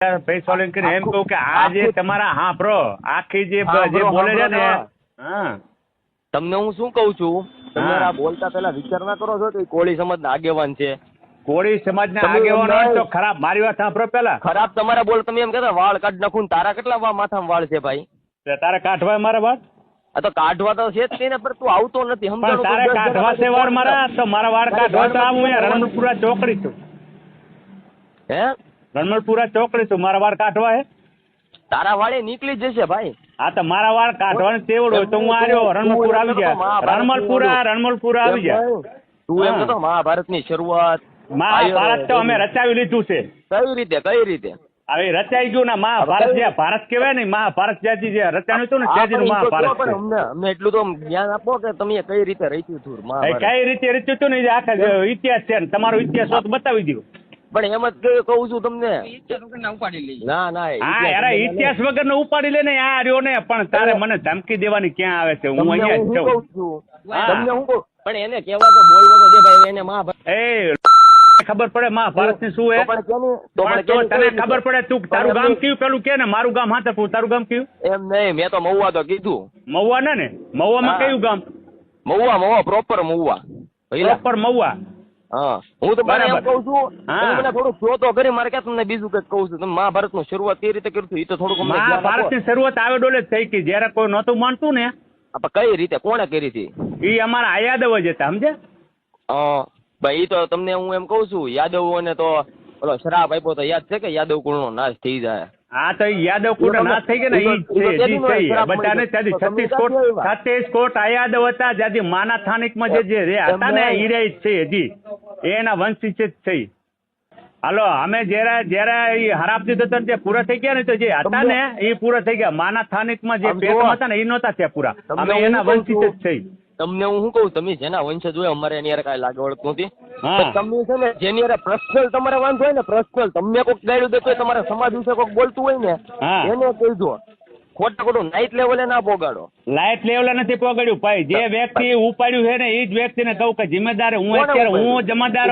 ભાઈ સોલંકી એમ કહું કે આ જે તમારા હા પ્રો આખી જે બોલે છે ને હા તમને હું શું કહું છું તમારા બોલતા પેલા વિચાર ના કરો છો કે કોળી સમાજના આગેવાન છે. કોળી સમાજના આગેવાન હોય તો ખરાબ. મારી વાત સાંભળો પેલા. ખરાબ તમારા બોલ તમે એમ કહેતા વાળ કાઢ નાખું. તારા કેટલા માથામાં વાળ છે ભાઈ? તારે કાઢવા મારા વાત? આ તો કાઢવા તો છે જ નહીં ને, પણ તું આવતો નથી. પણ તારે કાઢવા છે વાળ મારા? તો મારા વાળ કાઢવા તો હું રણમલપુરા ચોકડી છું. હે રણમલપુરા ચોકડી છું. મારા વાળ કાઢવા હે? તારા વાળે નીકળી જશે ભાઈ. હા તો મારા વાળ કાઢવાનું તેવડ હોય તો હું આવ્યો રણમલપુર આવી જાય. રણમલપુરા આવી જાય. તું એમ કહેતો મહાભારતની શરૂઆત મહાભારત તો અમે રચાવી લીધું છે. કઈ રીતે હવે રચાઈ ગયું ને મહાભારત જે ભારત કહેવાય ને મહાભારત જ્યાંથી જે રચાયું હતું ને ત્યાંથી મહાભારત છે. અમને એટલું તો જ્ઞાન આપો કે તમે કઈ રીતે રચ્યું હતું. કઈ રીતે રચ્યું હતું ને આખા ઇતિહાસ છે તમારો ઇતિહાસ બતાવી દો. પણ એમ જ કહું છું તમને ના હા યાર ઇતિહાસ વગર નો ઉપાડી લે ને આ રહ્યો ને. પણ તારે મને ધમકી દેવાની ક્યાં આવે છે? હું અહીંયા જ છું. તમને હું કહું પણ એને કહેવા તો બોલવો તો જે ભાઈ એને મહાભારત ખબર પડે મહાભારત ની શું હે? તને ખબર પડે? તું તારું ગામ કયું પેલું કે ને મારું ગામ હા તો તારું ગામ કયું? એમ નહીં, મેં તો મહુવા તો કીધું. મહુવા ને મહુવામાં કયું ગામ? મહુવા પ્રોપર મહુવા. પ્રોપર મહુવા. હા હું તો મને એમ કહું છું મને થોડુંક કહો તો ખરી. મારે ક્યાં તમને બીજું કઈક કહું છું. તમે મહાભારત નું શરૂઆત કઈ રીતે કર્યું એ તો થોડુંક. મહાભારત ની શરૂઆત આવે ડોલે થઈ ગઈ જયારે કોઈ નહોતું માનતું ને. કઈ રીતે કોણે કરી હતી? એ અમારા યાદવ જ હતા સમજે. ભાઈ તો તમને હું એમ કઉ છું યાદવોને તો ઓલો શ્રાપ આપ્યો તો યાદ છે કે યાદવ કુળ નો નાશ થઈ જાય. હા તો યાદવ કુળ નો નાશ થઈ ગયો ને ઈ બધાને ત્યાંથી 36 કોટ યાદવ હતા જ્યાંથી માના સ્થાનિકમાં જે હતા ને હીરા જ છે હજી એના વંશી જ થઈ. હાલો અમે જયારે હરાપ દીધો તો જે પૂરા થઈ ગયા ને તો જે હતા ને એ પૂરા થઈ ગયા. માના સ્થાનિકમાં જે પેટમાં હતા ને એ નહોતા થયા પૂરા. અમે એના વંશી જ થઈ. તમને હું શું કહું તમે જેના વંશજ હોય અમારે એની યાર કાંઈ લાગે વળતું નથી. તમે છે ને જેની યાર પર્સનલ તમારે વાંધો હોય ને પર્સનલ તમને કોઈક ગાડ્યું દેતો તમારા સમાજ વિશે કોઈક બોલતું હોય ને એને કહેજો. ખોટું નાઇટ લેવલે ના પોગાડો. લાઇટ લેવલે નથી પોગાડ્યું ભાઈ. જે વ્યક્તિ ઉપાડ્યું છે ને એ જ વ્યક્તિને કહું કે જિમ્મેદાર હું અત્યારે હું જમાદાર.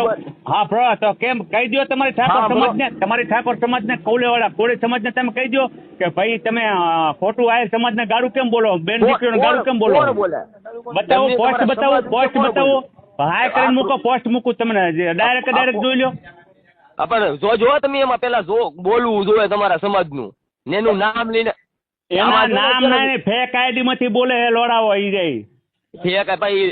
હા પ્રો તો કેમ કહી દો તમારી ઠાકોર સમાજને તમારી ઠાકોર સમાજને કૌલેવાળા કોળી સમાજને તમે કહી દો કે ભાઈ તમે ખોટું આયર સમાજને ગાળું કેમ બોલો? બેન દીકરીઓને ગાળું કેમ બોલો? બતાવો પોસ્ટ બતાવો. હાય કરીને મૂકો પોસ્ટ મૂકું તમને ડાયરેક્ટ જોઈ લો. પણ જો તમે એમાં પેલા બોલવું જોઈએ તમારા સમાજનું એનું નામ લઈને. એના નામ નહીં ફેક આઈડી માંથી બોલે લોડાવો ઈ જાય. ફેક ભાઈ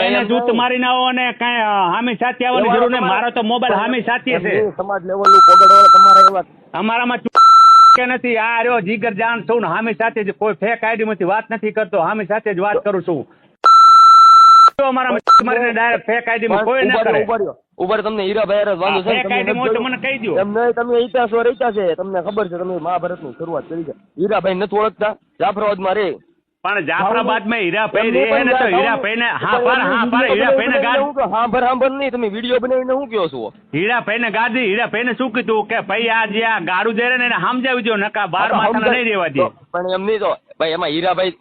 એને જૂત મારી ના આવો ને કઈ હામી સાથી આવવાની જરૂર નહીં. મારો તો મોબાઈલ હામી સાથી છે. સમાજ લેવલ પોગડવાળા તમારા એવા અમારામાં કે નથી. આ રહ્યો જીગર જાણ છું ને હામી સાથે જ કોઈ ફેક આઈડી માંથી વાત નથી કરતો. હામી સાથે જ વાત કરું છું. અમારા ડાયરેક્ટ ફેક આઈડી માં કોઈ ના કરે. ઉપર તમને હીરાભાઈ વાંધો છે ફેક આઈડી માં તમને કહી દો. એમને તમે ઇતિહાસો રચ્યા છે તમને ખબર છે. તમે મહાભારત ની શરૂઆત કરી છે. હીરાભાઈ નથી ઓળખતા? જાફરાબાદ માં રે પણ જાફરાબાદ માં હીરાભાઈ રે ને તો હીરાભાઈ ને હીરાભાઈ ને ગાડી હાંભર નહીં. તમે વિડીયો બનાવીને શું કહો છો? હીરાભાઈ ને ગાડી હીરાભાઈ ને શું કીધું કે ભાઈ આ જે આ ગાડું દે ને એને સમજાવી દો નકા 12 માથાના નહીં રહેવા દે. પણ એમ નહીં તો ભાઈ એમાં હીરાભાઈ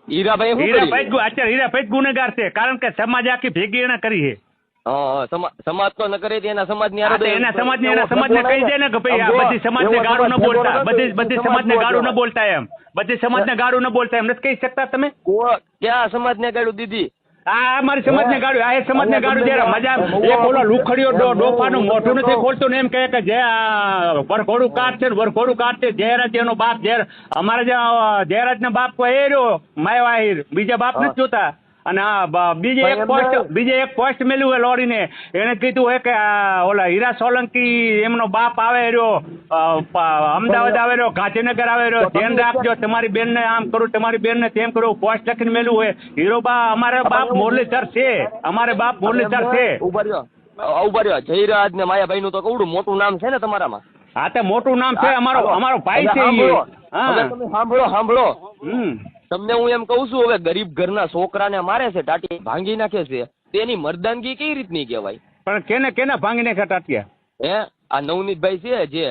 અત્યારે હીરાભાઈ ગુનેગાર છે કારણ કે સમાજ આખી ભેગી એને કરી છે. સમાજ તો ન કરે એના સમાજ ની એના સમાજને કહી દે ને કે ભાઈ આ બધી સમાજને ગાળું ન બોલતા. બધી સમાજને ગાળું ન બોલતા એમ. બધી સમાજને ગાળું ન બોલતા એમ નથી કહી શકતા તમે? ક્યાં સમાજને ગાળું દીધી? આ અમારી સમાજને ગાળું આ સમાજને ગાળું જયારે મજા એક ઓલો લુખડીયો ડોફાનું મોઢું નથી ખોલતું ને એમ કહે કે જે વરઘોડું કાઢ છે વરઘોડું કાઢ છે જયરાજ એનો બાપ અમારે જે જયરાજ ના બાપ એ રહ્યો માયવાહીર બીજા બાપ નથી જોતા. અને બીજે એક પોસ્ટ મેલ્યું હોય લોડીને એને કીધું હોય કે ઓલા હીરા સોલંકી એમનો બાપ આવે રહ્યો અમદાવાદ આવે રહ્યો ગાંધીનગર આવે રહ્યો ધ્યાન રાખજો તમારી બેન ને આમ કરું તમારી બેન ને તેમ કરું પોસ્ટ લખીને મેલ્યું હોય. હીરો અમારે બાપ મુરલીધર છે. અમારે બાપ મુરલીધર છે. ઉભર્યો જયરાજ ને માયાભાઈ નું તો કવડું મોટું નામ છે ને તમારામાં? હા તે મોટું નામ છે. અમારો ભાઈ છે. સાંભળો તમને હું એમ કઉ છું હવે ગરીબ ઘરના છોકરાને મારે છે ટાટી ભાંગી નાખે છે તેની મર્દાનગી કઈ રીતની કહેવાય? પણ કેને ભાંગી નાખે ટાટિયા? હે આ નવનીતભાઈ છે જે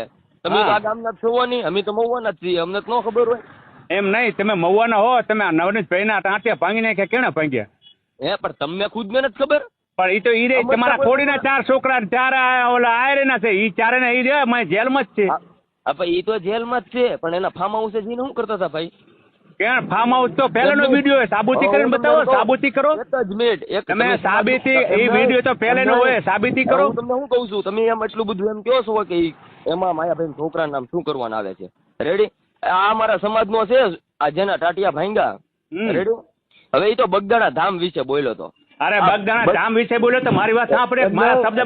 તમે આ ગામના છો નહીં અમે તો મહુવાના જ છીએ. અમને તો ન ખબર હોય. એમ નહીં તમે મહુવાના હો તમે આ નવનીતભાઈ ના ટાટિયા ભાંગી નાખ્યા કેને ભાંગ્યા? હે પણ તમને ખુદ ને નથી ખબર? પણ ઈ તો ઈ રે તમારા ખોડીના 4 છોકરા 4 ઓલા આયરેના છે. ઈ ચારે ને ઈ રે મેં જેલમાં જ છે. ભાઈ એ તો જેલમાં જ છે, પણ એના ફાર્મ હાઉસે જઈને શું કરતા હતા ભાઈ? ક્યાં ફાર્મ હાઉસ તો પહેલાનો વિડીયો હોય, સાબુતી કરીને બતાવો, સાબુતી કરો. એક જ મિનિટ, તમે સાબિતી, એ વિડીયો તો પહેલાનો હોય, સાબિતી કરો. હું તમને શું કહું છું, તમે એમ એટલું બધું એમ કહો છો કે એમાં માયાભાઈ છોકરા નામ શું કરવાના આવે છે? રેડી? આ અમારા સમાજનો છે, આ જેના ટાટિયા ભાંગ્યા. રેડી? હવે એ તો બગદાણા ધામ વિશે બોલ્યો તો. અરે બગદાણા ધામ વિશે બોલ્યો તો મારી વાત સાંભળે, મારા શબ્દ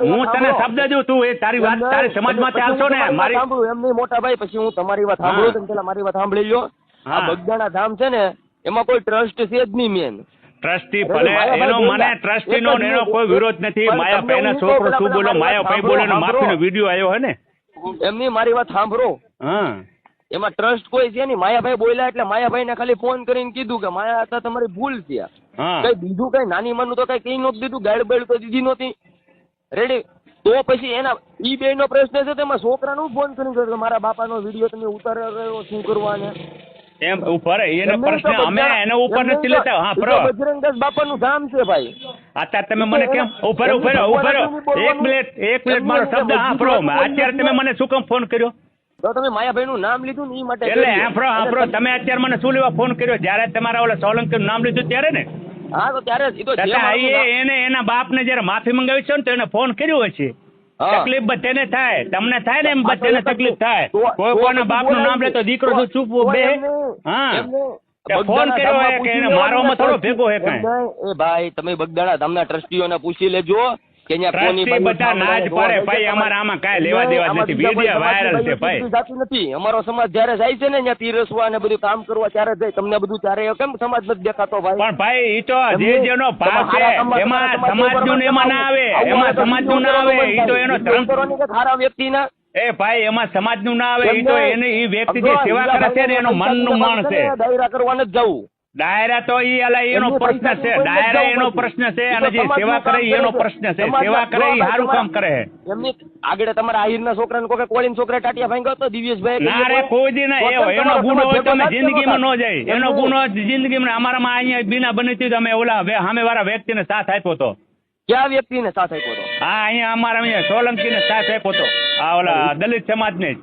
હું તને શબ્દ દઉં, તું એ તારી વાત તારી સમાજમાં ચાલશો ને મારી. એમ નહીં મોટા ભાઈ, પછી હું તમારી વાત સાંભળું, તમે પેલા મારી વાત સાંભળી લો. આ બગદાણા ધામ છે ને, એમાં કોઈ ટ્રસ્ટ છે જ નહીં મેન. ટ્રસ્ટી ભલે એનો મને ટ્રસ્ટી નો એનો કોઈ વિરોધ નથી. માયાભાઈ ના છોકરો શું બોલો, માયાભાઈ બોલે માફીનો વિડીયો આવ્યો હે ને. એમની મારી વાત સાંભળો. હા, એમાં ટ્રસ્ટ કોઈ છે નહીં. માયાભાઈ બોલ્યા એટલે માયાભાઈ ને ખાલી ફોન કરીને કીધું કે માયા હતા તમારી ભૂલ છે. કઈ બીજું કઈ નાની માનું તો કઈ નહોતું દીધું, ગાઈડ બાઈડ તો દીધી નહોતી. રેડી? તો પછી એના ઈ બે નો પ્રશ્ન છે, તેમાં છોકરાનું ફોન કરીને કહ્યું કે મારા બાપાનો વિડીયો તમે ઉતાર્યો રહ્યો, શું કરવાને એમ ઉપર એને પ્રશ્ન અમે એના ઉપર નથી લેતા. હા પ્રો બજરંગદાસ બાપાનું ધામ છે ભાઈ. અત્યારે તમે મને કેમ ઉપર એક મિનિટ મારો શબ્દ. હા પ્રો અત્યારે તમે મને શું કામ ફોન કર્યો? તો તમે માયાભાઈ નું નામ લીધું ને એ માટે. એટલે હા તમે અત્યારે મને શું લેવા ફોન કર્યો? જયારે તમારા ઓલા સોલંકી નું નામ લીધું ત્યારે ને. હા તો ત્યારે એને એના બાપ ને જયારે માફી મંગાવી છે ને તો એને ફોન કર્યો હશે. તકલીફ બધાને થાય, તમને થાય ને એમ બધાને તકલીફ થાય. કોઈ કોઈના બાપ નું નામ લે તો દીકરો શું ચૂપવું બે? હા ફોન કર્યો હોય કે એને મારવામાં થોડો ભેગો હે કઈ? એ ભાઈ તમે બગદાણા ધામના ટ્રસ્ટીઓને પૂછી લેજો કે બધા ના જ પડે ભાઈ. અમારા આમાં કાંઈ લેવા દેવા જ નથી. વિડીયો વાયરલ છે ભાઈ. જાતું નથી. અમારો સમાજ જયારે જાય છે ને ત્યાં પીરસવા ને બધું કામ કરવા ત્યારે જાય. તમને બધું ત્યારે કેમ સમાજ નથી દેખાતો ભાઈ? પણ ભાઈ ઈ તો જે જેનો ભાગ છે એમાં સમાજનું એમાં ના આવે, એમાં સમાજનું ના આવે. ઈ તો એનો ધર્મ કરવાની કે સારા વ્યક્તિના એ ભાઈ એમાં સમાજનું ના આવે. ઈ તો એને ઈ વ્યક્તિ જે સેવા કરે છે ને એનો મનનું માણ છે. દાયરા કરવા નથી જવું. દાયરા તો એનો પ્રશ્ન છે. દાયરા એનો પ્રશ્ન છે અને જે સેવા કરે એનો પ્રશ્ન છે. સેવા કરે એ સારું કામ કરે. એમની આગળ તમારા આહિરના છોકરાને કોઈ કોળીન છોકરા ટાટિયા ભાંગ્યો તો દિવ્યેશભાઈ ના રે કોઈ દી ના. એનો ગુનો હોય તો અમે જિંદગીમાં ન જાય. એનો ગુનો જિંદગીમાં અમારામાં અહીંયા બીના બની હતી તો અમે ઓલા સામેવાળા વ્યક્તિને સાથ આપ્યો હતો. ક્યાં વ્યક્તિને સાથ આપ્યો હતો? હા અહીંયા અમારા અહીંયા સોલંકીને સાથ આપ્યો હતો. આ ઓલા દલિત સમાજને જ.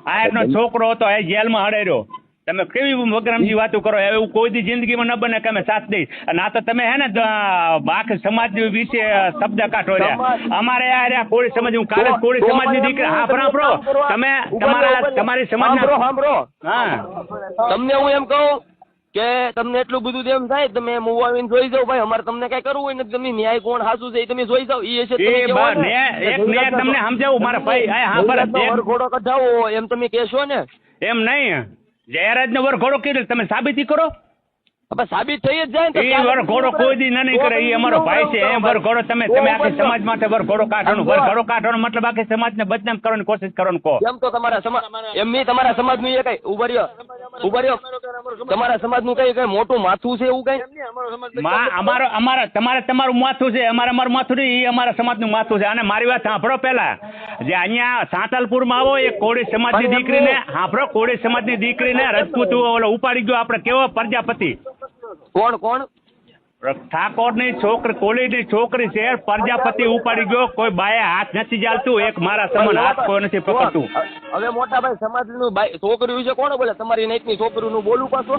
આ એનો છોકરો હતો એ જેલમાં હડાર્યો. તમે કેવી વગરમજી વાતો કરો? એવું કોઈ દી જિંદગીમાં ન બને કે અમે સાથ દઈ. અને આ તો તમે હે ને આખા સમાજ વિશે શબ્દ કાઢો રહ્યા. અમારે આ કોળી સમાજ, હું કાલે કોળી સમાજની દીકરી. હા સાંભળો તમે તમારી સમાજના હા તમને હું એમ કહું કે તમને એટલું બધું એમ થાય તમે મૂવ આવીને જોઈ જાવ ભાઈ. અમારે તમને કઈ કરવું હોય ને તમે ન્યાય કોણ હાસું છે એ તમે જોઈ જાવ. એ છે તમને સમજાવું મારા ભાઈ. હા ઘોડો કઢાવો એમ તમે કહેશો ને? એમ નહીં. જયરાજ નો વરઘોડો કીધું તમે સાબિતી કરો. સાબિત થઈ જ જાય ને. એ વરઘોડો કોઈ દી નહીં કરે. એ અમારો ભાઈ છે. એમ વરઘોડો તમે આખી સમાજ માટે વરઘોડો કાઢવાનો મતલબ આખી સમાજને બદનામ કરવાની કોશિશ કરવાનું કહો. એમ તો તમારા સમાજ એમની તમારા સમાજનું એ કઈ ઉભા રહ્યો તમારા સમાજનું કઈ મોટું માથું છે એવું કઈ? તમારું માથું છે. અમારું માથું નહીં. એ અમારા સમાજનું માથું છે. અને મારી વાત સાંભળો પેલા. જે અહીંયા સાંતલપુરમાં આવો એ કોળી સમાજની દીકરીને સાંભળો. કોળી સમાજની દીકરીને રજપૂત ઓલો ઉપાડી ગયો આપણે કેવો પ્રજાપતિ. કોણ? ઠાકોરની છોકરી, કોળીની છોકરી છે. પ્રજાપતિ ઉપાડી ગયો. કોઈ બાયા હાથ નથી ચાલતું. એક મારા સમાન હાથ કોઈ નથી પકડતું. હવે મોટા ભાઈ સમાજનું છોકરી વિશે કોણ બોલે? તમારી નાઈટની છોકરીનું બોલું પાછો?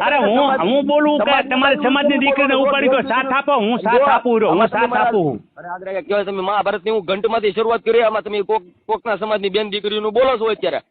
અરે હું બોલું કે તમારી સમાજની દીકરીને ઉપાડી ગયો. સાથ આપો. હું સાથ આપું રહ્યો. હું સાથ આપું. અરે કહેવાય તમે મહાભારતની હું ઘંટમાંથી શરૂઆત કરી. આમાં તમે કોકના સમાજની બેન દીકરીનું બોલો છો અત્યારે.